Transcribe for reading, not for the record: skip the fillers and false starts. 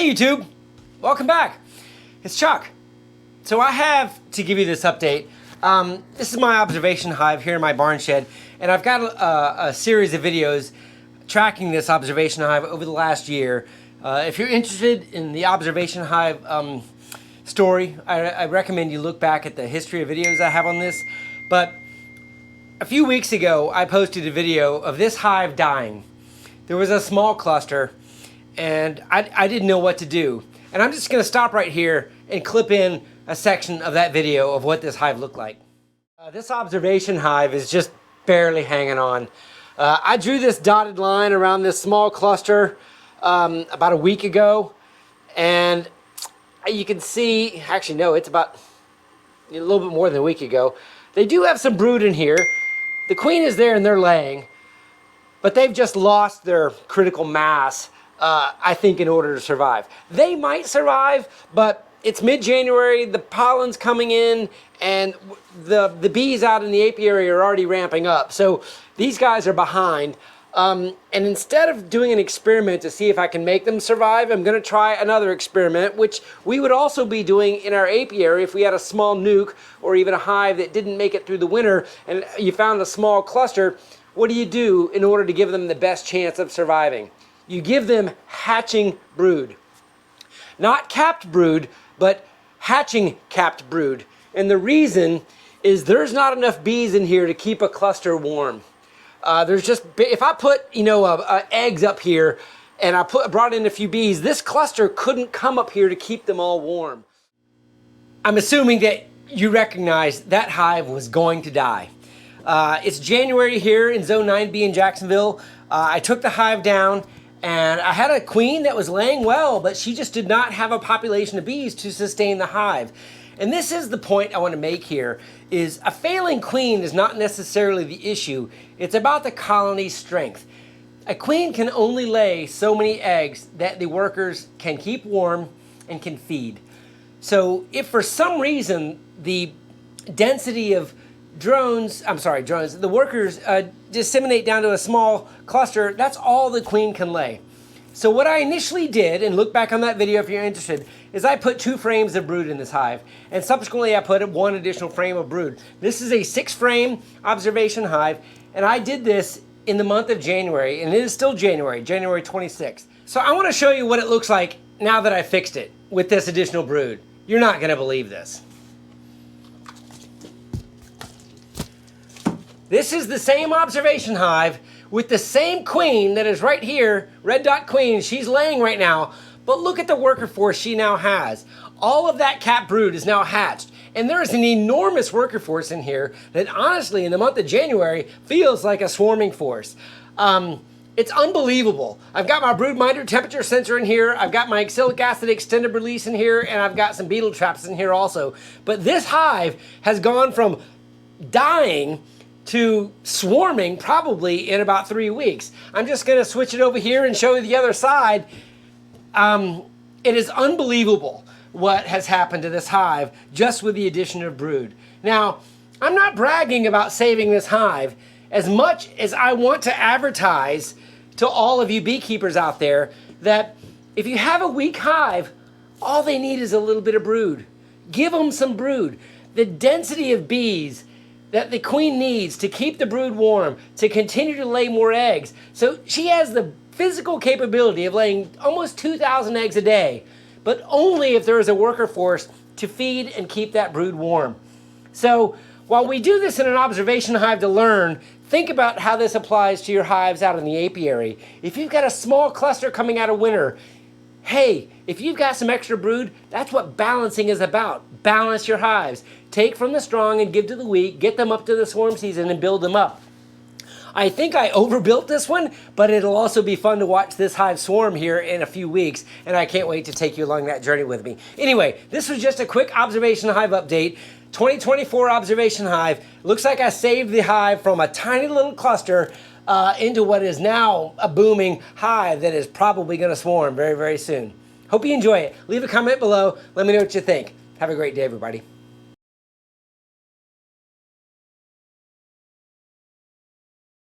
Hey YouTube, welcome back. It's Chuck. So I have to give you this update. This is my observation hive here in my barn shed, and I've got a series of videos tracking this observation hive over the last year. If you're interested in the observation hive story, I recommend you look back at the history of videos I have on this. But a few weeks ago, I posted a video of this hive dying. There was a small cluster, and I didn't know what to do. And I'm just gonna stop right here and clip in a section of that video of what this hive looked like. This observation hive is just barely hanging on. I drew this dotted line around this small cluster about a week ago, and you can see, actually no, it's about a little bit more than a week ago. They do have some brood in here. The queen is there and they're laying, but they've just lost their critical mass, I think, in order to survive. They might survive, but it's mid-January, the pollen's coming in, and the bees out in the apiary are already ramping up. So these guys are behind. And instead of doing an experiment to see if I can make them survive, I'm gonna try another experiment, which we would also be doing in our apiary if we had a small nuke or even a hive that didn't make it through the winter and you found a small cluster. What do you do in order to give them the best chance of surviving? You give them hatching brood. Not capped brood, but hatching capped brood. And the reason is there's not enough bees in here to keep a cluster warm. There's just, if I put, eggs up here and I brought in a few bees, this cluster couldn't come up here to keep them all warm. I'm assuming that you recognize that hive was going to die. It's January here in Zone 9B in Jacksonville. I took the hive down and I had a queen that was laying well, but she just did not have a population of bees to sustain the hive. And this is the point I want to make here, is a failing queen is not necessarily the issue. It's about the colony's strength. A queen can only lay so many eggs that the workers can keep warm and can feed. So if for some reason the density of the workers disseminate down to a small cluster, that's all the queen can lay. So what I initially did, and look back on that video if you're interested, is I put 2 frames of brood in this hive, and subsequently I put 1 additional frame of brood. This is a 6-frame observation hive, and I did this in the month of January, and it is still January 26th. So I want to show you what it looks like now that I fixed it with this additional brood. You're not going to believe this. This is the same observation hive with the same queen that is right here, red dot queen. She's laying right now, but look at the worker force she now has. All of that capped brood is now hatched, and there is an enormous worker force in here that honestly in the month of January feels like a swarming force. It's unbelievable. I've got my brood minder temperature sensor in here, I've got my oxalic acid extended release in here, and I've got some beetle traps in here also. But this hive has gone from dying to swarming probably in about 3 weeks. I'm just gonna switch it over here and show you the other side. It is unbelievable what has happened to this hive just with the addition of brood. Now, I'm not bragging about saving this hive as much as I want to advertise to all of you beekeepers out there that if you have a weak hive, all they need is a little bit of brood. Give them some brood. The density of bees that the queen needs to keep the brood warm, to continue to lay more eggs. So she has the physical capability of laying almost 2,000 eggs a day, but only if there is a worker force to feed and keep that brood warm. So while we do this in an observation hive to learn, think about how this applies to your hives out in the apiary. If you've got a small cluster coming out of winter, hey, if you've got some extra brood, that's what balancing is about. Balance your hives. Take from the strong and give to the weak, get them up to the swarm season and build them up. I think I overbuilt this one, but it'll also be fun to watch this hive swarm here in a few weeks, and I can't wait to take you along that journey with me. Anyway, this was just a quick observation hive update. 2024 observation hive. Looks like I saved the hive from a tiny little cluster into what is now a booming hive that is probably going to swarm very, very soon. Hope you enjoy it. Leave a comment below. Let me know what you think. Have a great day, everybody.